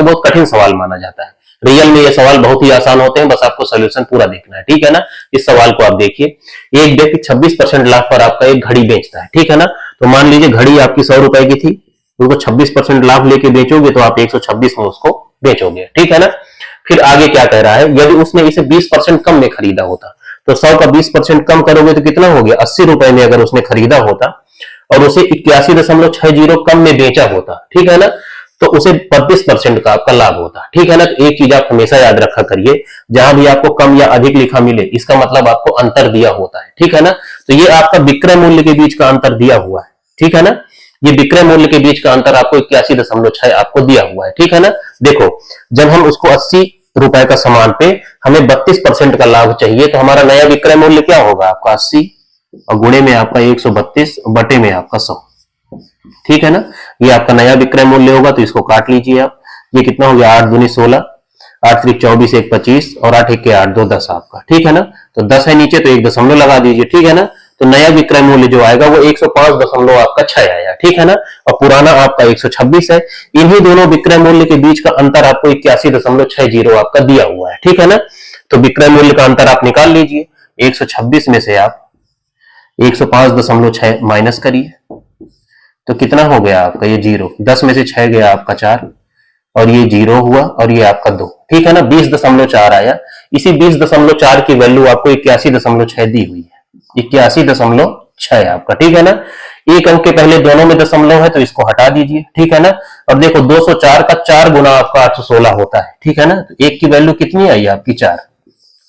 बहुत कठिन सवाल माना जाता है। रियल में ये सवाल बहुत ही आसान होते हैं, बस आपको सोल्यूशन पूरा देखना है, ठीक है ना। इस सवाल को आप देखिए, एक व्यक्ति 26% लाभ पर आपका एक घड़ी बेचता है, ठीक है ना। तो मान लीजिए घड़ी आपकी 100 रुपए की थी, उसको 26% लाभ लेके बेचोगे तो आप 126 में उसको बेचोगे, ठीक है ना। फिर आगे क्या कह रहा है, यदि उसने इसे 20% कम में खरीदा होता, तो 100 का 20% कम करोगे तो कितना हो गया, 80 रुपए में अगर उसने खरीदा होता और उसे 81.60 कम में बेचा होता, ठीक है ना, तो उसे 32% का आपका लाभ होता, ठीक है ना। तो एक चीज आप हमेशा याद रखा करिए, जहां भी आपको कम या अधिक लिखा मिले, इसका मतलब आपको अंतर दिया होता है, ठीक है ना। तो ये आपका विक्रय मूल्य के बीच का अंतर दिया हुआ है, ठीक है ना। ये विक्रय मूल्य के बीच का अंतर आपको 81.6 आपको दिया हुआ है, ठीक है ना। देखो, जब हम उसको 80 रुपए का सामान पे हमें 32% का लाभ चाहिए, तो हमारा नया विक्रय मूल्य क्या होगा, आपका 80 और गुणे में आपका 132 बटे में आपका 100, ठीक है ना। ये आपका नया विक्रय मूल्य होगा, तो इसको काट लीजिए आप। ये कितना हो गया, 8 दूनी 16, 8 त्रिक 24, 1 25 और 8 1 8 2 10 आपका, ठीक है ना। तो 10 है नीचे तो एक दशमलव लगा दीजिए, ठीक है ना। तो नया विक्रय मूल्य जो आएगा वो 105 आपका 6 आया, ठीक है ना। और पुराना आपका 126 है। इन्हीं दोनों विक्रय मूल्य के बीच का अंतर आपको 81.60 आपका दिया हुआ है, ठीक है ना। तो विक्रय मूल्य का अंतर आप निकाल लीजिए, 126 में से आप 105.6 माइनस करिए, तो कितना हो गया आपका, ये 0, 10 में से 6 गया आपका 4 और ये 0 हुआ और ये आपका 2, ठीक है ना। 20.4 आया। इसी 20.4 की वैल्यू आपको 81.6 दी हुई है, 81.6 आपका, ठीक है ना। एक अंक के पहले दोनों में दशमलव है तो इसको हटा दीजिए, ठीक है ना। अब देखो 204 का 4 गुना आपका 816 होता है, ठीक है ना। तो एक की वैल्यू कितनी आई आपकी 4,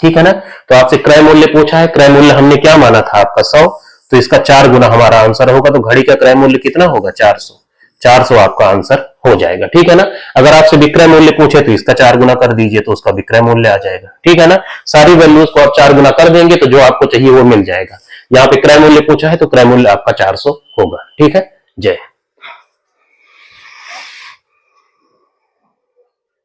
ठीक है ना। तो आपसे क्रय मूल्य पूछा है, क्रय मूल्य हमने क्या माना था आपका 100, तो इसका 4 गुना हमारा आंसर होगा। तो घड़ी का क्रय मूल्य कितना होगा, 400, 400 आपका आंसर हो जाएगा, ठीक है ना। अगर आपसे विक्रय मूल्य पूछे तो इसका 4 गुना कर दीजिए तो उसका विक्रय मूल्य आ जाएगा, ठीक है ना। सारी वैल्यूज को आप 4 गुना कर देंगे तो जो आपको चाहिए वो मिल जाएगा। यहाँ पे क्रय मूल्य पूछा है तो क्रय मूल्य आपका 400 होगा, ठीक है। जय।